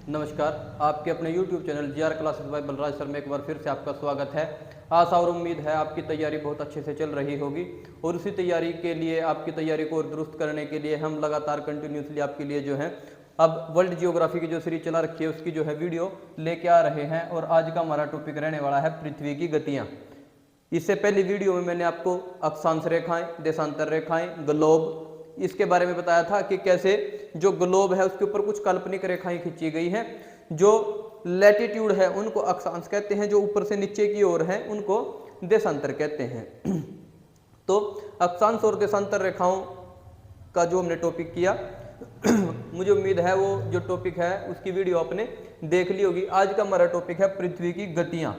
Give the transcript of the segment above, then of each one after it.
नमस्कार, आपके अपने YouTube channel GR classes bye Balraj sir में एक बार फिर से आपका स्वागत है। आशा और उम्मीद है आपकी तैयारी बहुत अच्छे से चल रही होगी और उसी तैयारी के लिए आपकी तैयारी को और दुरुस्त करने के लिए हम लगातार कंटिन्यूसली आपके लिए जो है अब वर्ल्ड जियोग्राफी की जो सीरीज चला रखी है उसकी जो है वीडियो लेके आ रहे हैं। और आज का हमारा टॉपिक रहने वाला है पृथ्वी की गतियाँ। इससे पहली वीडियो में मैंने आपको अक्षांश रेखाएं, देशांतर रेखाएं, ग्लोब इसके बारे में बताया था कि कैसे जो ग्लोब है उसके ऊपर कुछ काल्पनिक रेखाएं खींची गई हैं। जो लैटिट्यूड है उनको अक्षांश कहते हैं, जो ऊपर से नीचे की ओर है उनको देशांतर कहते हैं। तो अक्षांश और देशांतर रेखाओं का जो हमने टॉपिक किया मुझे उम्मीद है वो जो टॉपिक है उसकी वीडियो आपने देख ली होगी। आज का हमारा टॉपिक है पृथ्वी की गतियाँ।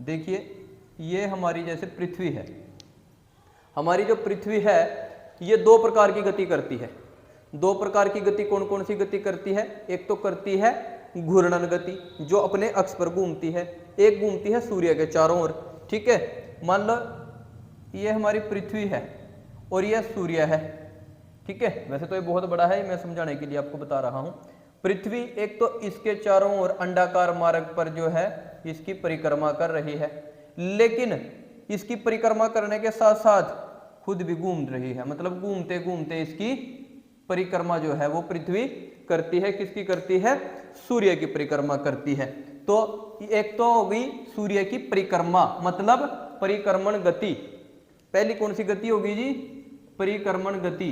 देखिए ये हमारी जैसे पृथ्वी है, हमारी जो पृथ्वी है ये दो प्रकार की गति करती है। दो प्रकार की गति कौन कौन सी गति करती है? एक तो करती है घूर्णन गति जो अपने अक्ष पर घूमती है, एक घूमती है सूर्य के चारों ओर। ठीक है, मान लो ये हमारी पृथ्वी है और यह सूर्य है। ठीक है, वैसे तो ये बहुत बड़ा है, मैं समझाने के लिए आपको बता रहा हूं। पृथ्वी एक तो इसके चारों ओर अंडाकार मार्ग पर जो है इसकी परिक्रमा कर रही है, लेकिन इसकी परिक्रमा करने के साथ साथ खुद भी घूम रही है। मतलब घूमते घूमते इसकी परिक्रमा जो है वो पृथ्वी करती है। किसकी करती है? सूर्य की परिक्रमा करती है। तो एक तो हो गई सूर्य की परिक्रमा, मतलब परिक्रमण गति। पहली कौन सी गति होगी जी? परिक्रमण गति।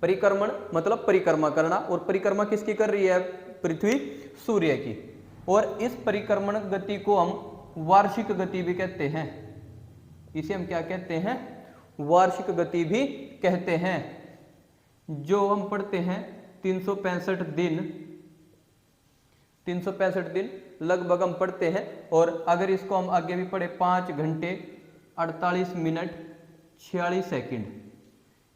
परिक्रमण मतलब परिक्रमा करना, और परिक्रमा किसकी कर रही है? पृथ्वी सूर्य की। और इस परिक्रमण गति को हम वार्षिक गति भी कहते हैं। इसे हम क्या कहते हैं? वार्षिक गति भी कहते हैं। जो हम पढ़ते हैं 365 दिन लगभग हम पढ़ते हैं। और अगर इसको हम आगे भी पढ़े 5 घंटे 48 मिनट 46 सेकंड,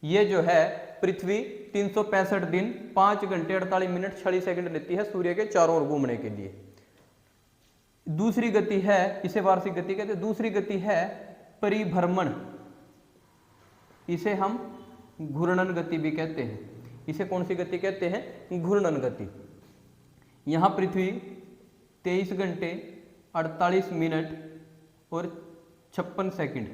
ये जो है पृथ्वी 365 दिन 5 घंटे 48 मिनट 46 सेकंड लेती है सूर्य के चारों ओर घूमने के लिए। दूसरी गति है, इसे वार्षिक गति कहते हैं। दूसरी गति है परिभ्रमण, इसे हम घूर्णन गति भी कहते हैं। इसे कौन सी गति कहते हैं? घूर्णन गति। यहां पृथ्वी 23 घंटे 48 मिनट और 56 सेकंड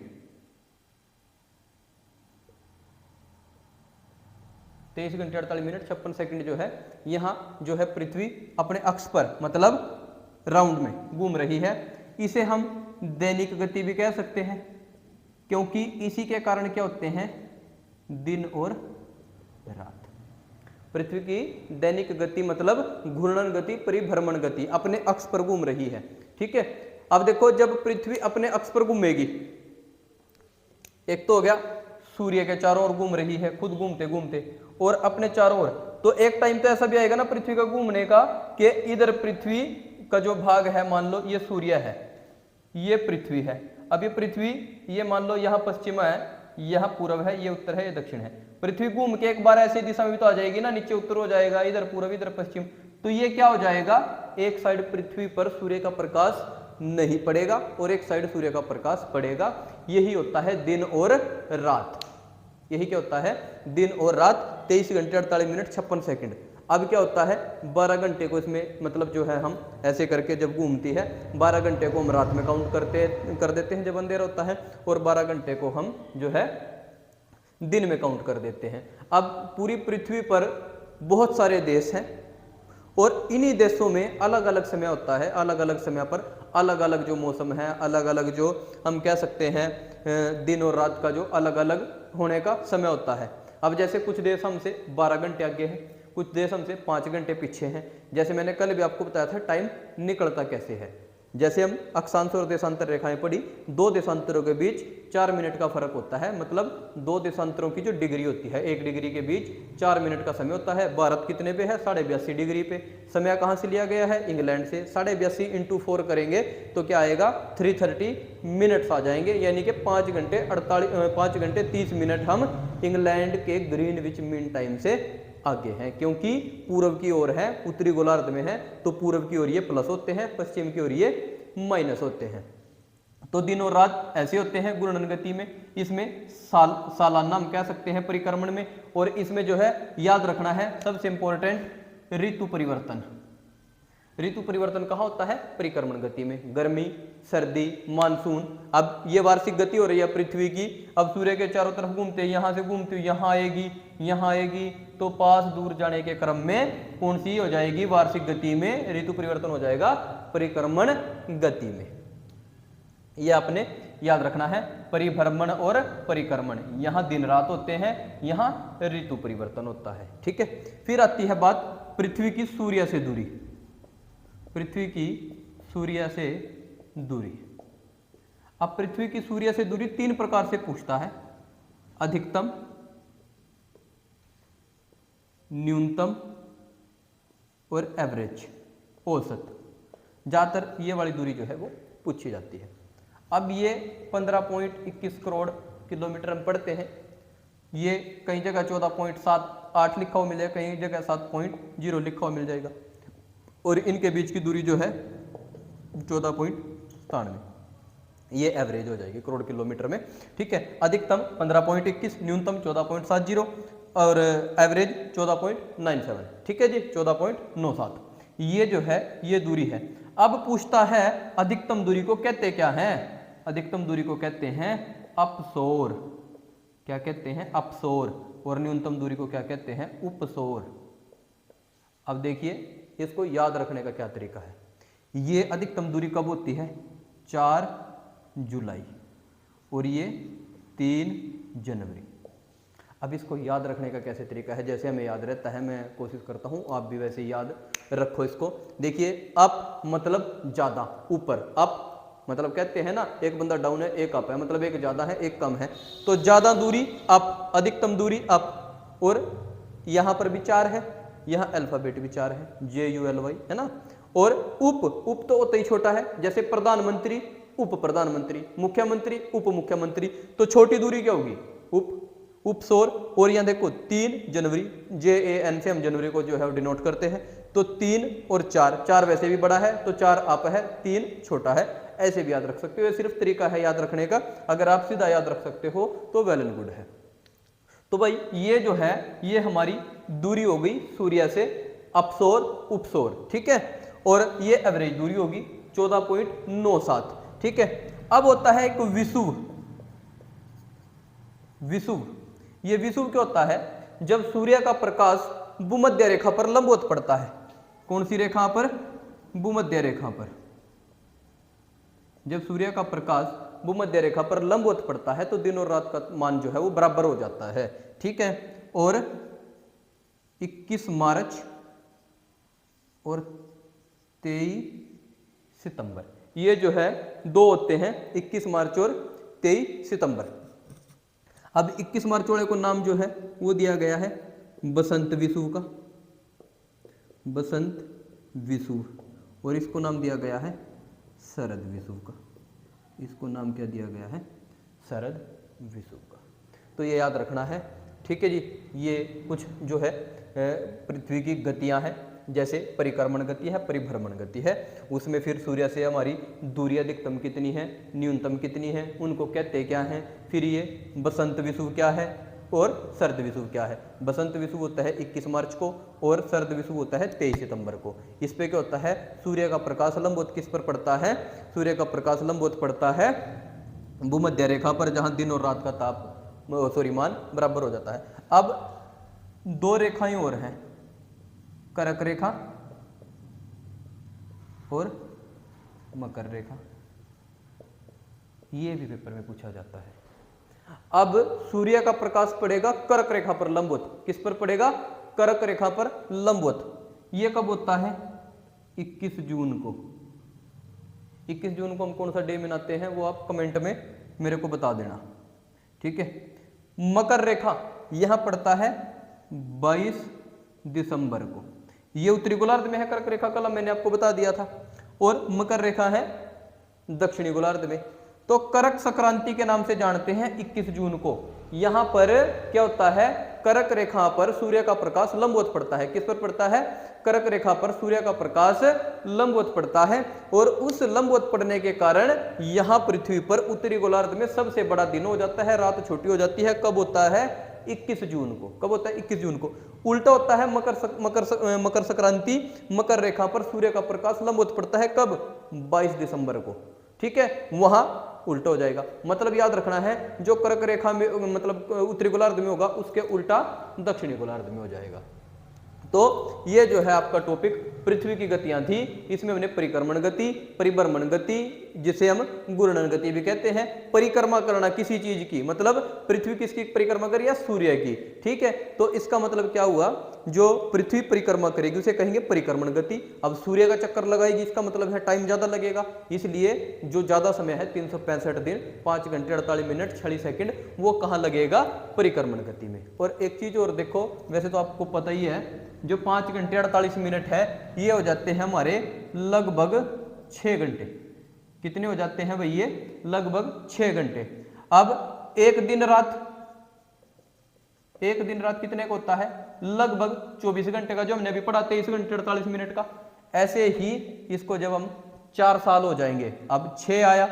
23 घंटे 48 मिनट 56 सेकंड जो है यहां जो है पृथ्वी अपने अक्ष पर मतलब राउंड में घूम रही है। इसे हम दैनिक गति भी कह सकते हैं, क्योंकि इसी के कारण क्या होते हैं? दिन और रात। पृथ्वी की दैनिक गति मतलब घूर्णन गति, परिभ्रमण गति, अपने अक्ष पर घूम रही है। ठीक है, अब देखो जब पृथ्वी अपने अक्ष पर घूमेगी, एक तो हो गया सूर्य के चारों ओर घूम रही है खुद घूमते घूमते और अपने चारों ओर, तो एक टाइम तो ऐसा भी आएगा ना पृथ्वी का घूमने का कि इधर पृथ्वी का जो भाग है, मान लो ये सूर्य है, ये पृथ्वी है। अब ये पृथ्वी, ये मान लो यहाँ पश्चिम है, यहाँ पूर्व है, ये उत्तर है, ये दक्षिण है। पृथ्वी घूम के एक बार ऐसी दिशा में भी तो आ जाएगी ना, नीचे उत्तर हो जाएगा, इधर पूर्व इधर पश्चिम। तो ये क्या हो जाएगा? एक साइड पृथ्वी पर सूर्य का प्रकाश नहीं पड़ेगा और एक साइड सूर्य का प्रकाश पड़ेगा। यही होता है दिन और रात। यही क्या होता है? दिन और रात। 23 घंटे 48 मिनट 56 सेकंड। अब क्या होता है? 12 घंटे को इसमें मतलब जो है हम ऐसे करके जब घूमती है 12 घंटे को हम रात में काउंट कर देते हैं जब अंधेरा होता है, और 12 घंटे को हम जो है दिन में काउंट कर देते हैं। अब पूरी पृथ्वी पर बहुत सारे देश हैं और इन्हीं देशों में अलग अलग समय होता है। अलग अलग समय पर अलग अलग जो मौसम है, अलग अलग जो हम कह सकते हैं दिन और रात का जो अलग अलग होने का समय होता है। अब जैसे कुछ देश हमसे 12 घंटे आगे हैं, कुछ देश हमसे 5 घंटे पीछे हैं। जैसे मैंने कल भी आपको बताया था टाइम निकलता कैसे है। जैसे हम अक्षांश और देशांतर रेखाएं पढ़ी, दो देशांतरों के बीच 4 मिनट का फर्क होता है। मतलब दो देशांतरों की जो डिग्री होती है, 1 डिग्री के बीच 4 मिनट का समय होता है। भारत कितने पे है? 82.5 डिग्री पे। समय कहाँ से लिया गया है? इंग्लैंड से। 82.5 × 4 करेंगे तो क्या आएगा? 330 मिनट्स आ जाएंगे, यानी कि 5 घंटे 30 मिनट हम इंग्लैंड के ग्रीनविच मीन टाइम से आगे हैं, क्योंकि पूर्व की ओर है, उत्तरी गोलार्ध में है, तो पूर्व की ओर ये प्लस होते हैं, पश्चिम की ओर ये माइनस होते हैं। तो दिन और रात ऐसे होते हैं घूर्णन गति में। इसमें सालाना हम कह सकते हैं परिक्रमण में। और इसमें जो है याद रखना है सबसे इंपॉर्टेंट ऋतु परिवर्तन। ऋतु परिवर्तन कहाँ होता है? परिक्रमण गति में। गर्मी, सर्दी, मानसून। अब ये वार्षिक गति हो रही है पृथ्वी की। अब सूर्य के चारों तरफ घूमते, यहां से घूमती यहाँ आएगी, यहाँ आएगी, तो पास दूर जाने के क्रम में कौन सी हो जाएगी? वार्षिक गति में ऋतु परिवर्तन हो जाएगा परिक्रमण गति में। ये आपने याद रखना है। परिभ्रमण और परिक्रमण, यहाँ दिन रात होते हैं, यहाँ ऋतु परिवर्तन होता है। ठीक है। फिर आती है बात पृथ्वी की सूर्य से दूरी। पृथ्वी की सूर्य से दूरी। अब पृथ्वी की सूर्य से दूरी 3 प्रकार से पूछता है। अधिकतम, न्यूनतम और एवरेज, औसत। ज्यादातर ये वाली दूरी जो है वो पूछी जाती है। अब ये 15.21 करोड़ किलोमीटर हम पढ़ते हैं। ये कई जगह 14.78 लिखा हुआ मिल जाएगा, कई जगह 7.0 लिखा हुआ मिल जाएगा। और इनके बीच की दूरी जो है 14.97, ये एवरेज हो जाएगी करोड़ किलोमीटर में। ठीक है। अधिकतम 15.21, न्यूनतम 14.70 और एवरेज 14.97। ठीक है जी, 14.97 ये जो है ये दूरी है। अब पूछता है अधिकतम दूरी को कहते क्या है? अधिकतम दूरी को कहते हैं अपसोर। क्या कहते हैं? अपसोर। और न्यूनतम दूरी को क्या कहते हैं? उपसोर। अब देखिए इसको याद रखने का क्या तरीका है। ये अधिकतम दूरी कब होती है? 4 जुलाई और ये 3 जनवरी। अब इसको याद रखने का कैसे तरीका है? जैसे हमें याद रहता है, मैं कोशिश करता हूं, आप भी वैसे याद रखो इसको। देखिए अप मतलब ज्यादा, ऊपर। अप मतलब कहते हैं ना, एक बंदा डाउन है एक अप है, मतलब एक ज्यादा है एक कम है। तो ज्यादा दूरी अप, अधिकतम दूरी अप। और यहां पर भी 4 है, यहाँ अल्फाबेट भी 4 है, JULY है ना। और उप तो होता ही छोटा है, जैसे प्रधानमंत्री, उप प्रधानमंत्री, मुख्यमंत्री, उप मुख्यमंत्री। तो छोटी दूरी क्या होगी? उपसोर। और यहाँ देखो 3 जनवरी, JAN से हम जनवरी को जो है वो डिनोट करते हैं। तो 3 और 4 वैसे भी बड़ा है, तो 4 अप है, 3 छोटा है। ऐसे भी याद रख सकते हो, ये सिर्फ तरीका है याद रखने का। अगर आप सीधा याद रख सकते हो तो वेल एंड गुड है। तो भाई ये जो है ये हमारी दूरी हो गई सूर्य से अपसोर उपसोर। ठीक है। और ये एवरेज दूरी होगी 14.97। ठीक है। अब होता है एक विषुव। विषुव, ये विषुव क्या होता है? जब सूर्य का प्रकाश भूमध्य रेखा पर लंबवत पड़ता है। कौन सी रेखा पर? भूमध्य रेखा पर। जब सूर्य का प्रकाश भूमध्य रेखा पर लंबवत पड़ता है तो दिन और रात का मान जो है वो बराबर हो जाता है। ठीक है। और 21 मार्च और 23 सितंबर, ये जो है 2 होते हैं, 21 मार्च और 23 सितंबर। अब 21 मार्च वाले को नाम जो है वो दिया गया है बसंत विषुव का, बसंत विषुव। और इसको नाम दिया गया है शरद विषुव का। इसको नाम क्या दिया गया है? शरद विषुव का। तो ये याद रखना है। ठीक है जी। ये कुछ जो है पृथ्वी की गतियां हैं, जैसे परिक्रमण गति है, परिभ्रमण गति है। उसमें फिर सूर्य से हमारी दूरी अधिकतम कितनी है, न्यूनतम कितनी है, उनको कहते क्या हैं। फिर ये बसंत विषुव क्या है और शरद विषुव क्या है। बसंत विषुव होता है 21 मार्च को और शरद विषुव होता है 23 सितंबर को। इस पे क्या होता है? सूर्य का प्रकाश लंबवत किस पर पड़ता है? सूर्य का प्रकाश लंबवत पड़ता है भूमध्य रेखा पर, जहां दिन और रात का मान बराबर हो जाता है। अब 2 रेखाएं और हैं, कर्क रेखा और मकर रेखा। ये भी पेपर में पूछा जाता है। अब सूर्य का प्रकाश पड़ेगा कर्क रेखा पर लंबवत। किस पर पड़ेगा? कर्क रेखा पर लंबवत। ये कब होता है? 21 जून को। 21 जून को हम कौन सा डे मनाते हैं वो आप कमेंट में मेरे को बता देना। ठीक है। मकर रेखा यहां पड़ता है 22 दिसंबर को। ये उत्तरी गोलार्ध में है कर्क रेखा का, मैंने आपको बता दिया था। और मकर रेखा है दक्षिणी गोलार्ध में। तो कर्क संक्रांति के नाम से जानते हैं 21 जून को। यहां पर क्या होता है? कर्क रेखा पर सूर्य का प्रकाश लंबवत पड़ता है। किस पर पड़ता है? कर्क रेखा पर सूर्य का प्रकाश लंबवत पड़ता है और उस लंबवत पड़ने के कारण यहां पृथ्वी पर उत्तरी गोलार्ध में सबसे बड़ा दिन हो जाता है, रात छोटी हो जाती है। कब होता है? 21 जून को। कब होता है? 21 जून को। उल्टा होता है मकर संक्रांति, मकर रेखा पर सूर्य का प्रकाश लंबवत पड़ता है। कब? 22 दिसंबर को। ठीक है, वहां उल्टा हो जाएगा। मतलब याद रखना है, जो कर्क रेखा में मतलब उत्तरी गोलार्ध में होगा उसके उल्टा दक्षिणी गोलार्ध में हो जाएगा। तो ये जो है आपका टॉपिक पृथ्वी की गतियां थी। इसमें हमने परिक्रमण गति, परिभ्रमण गति, जिसे हम घूर्णन गति भी कहते हैं, परिक्रमा करना किसी चीज की, मतलब पृथ्वी किसकी परिक्रमा करी? या सूर्य की। ठीक है, तो इसका मतलब क्या हुआ? जो पृथ्वी परिक्रमा करेगी उसे कहेंगे परिक्रमण गति। अब सूर्य का चक्कर लगाएगी, इसका मतलब है टाइम ज्यादा लगेगा, इसलिए जो ज्यादा समय है 365 दिन 5 घंटे 48 मिनट 46 सेकंड, वो कहाँ लगेगा? परिक्रमण गति में। और एक चीज और देखो, वैसे तो आपको पता ही है, जो 5 घंटे 48 मिनट है ये हो जाते हैं हमारे लगभग 6 घंटे। कितने हो जाते हैं भाई? ये लगभग 6 घंटे। अब एक दिन रात कितने का होता है? लगभग 24 घंटे का, जो हमने अभी पढ़ा 23 घंटे 48 मिनट का। ऐसे ही इसको जब हम 4 साल हो जाएंगे, अब 6 आया,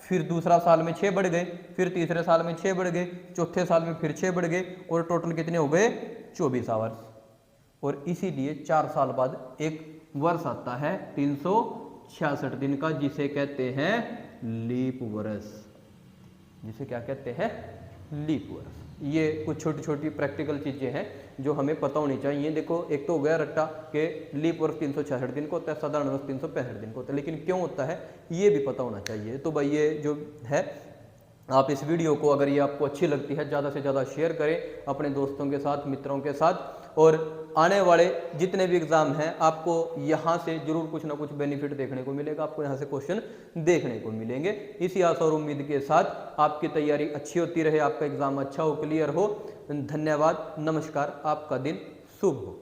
फिर दूसरा साल में 6 बढ़ गए, फिर तीसरे साल में 6 बढ़ गए, चौथे साल में फिर 6 बढ़ गए, और टोटल कितने हो गए? 24 आवर्स। और इसीलिए 4 साल बाद एक वर्ष आता है 366 दिन का, जिसे कहते हैं लीप वर्ष। जिसे क्या कहते हैं? लीप वर्ष। ये कुछ छोटी छोटी प्रैक्टिकल चीजें हैं जो हमें पता होनी चाहिए। देखो, एक तो हो गया रट्टा के लीप वर्ष 366 दिन को होता है, साधारण वर्ष 365 दिन को होता है, लेकिन क्यों होता है ये भी पता होना चाहिए। तो भाई ये जो है, आप इस वीडियो को अगर ये आपको अच्छी लगती है, ज़्यादा से ज़्यादा शेयर करें अपने दोस्तों के साथ, मित्रों के साथ। और आने वाले जितने भी एग्जाम हैं, आपको यहाँ से जरूर कुछ ना कुछ बेनिफिट देखने को मिलेगा, आपको यहाँ से क्वेश्चन देखने को मिलेंगे। इसी आशा और उम्मीद के साथ आपकी तैयारी अच्छी होती रहे, आपका एग्जाम अच्छा हो, क्लियर हो। धन्यवाद, नमस्कार, आपका दिन शुभ हो।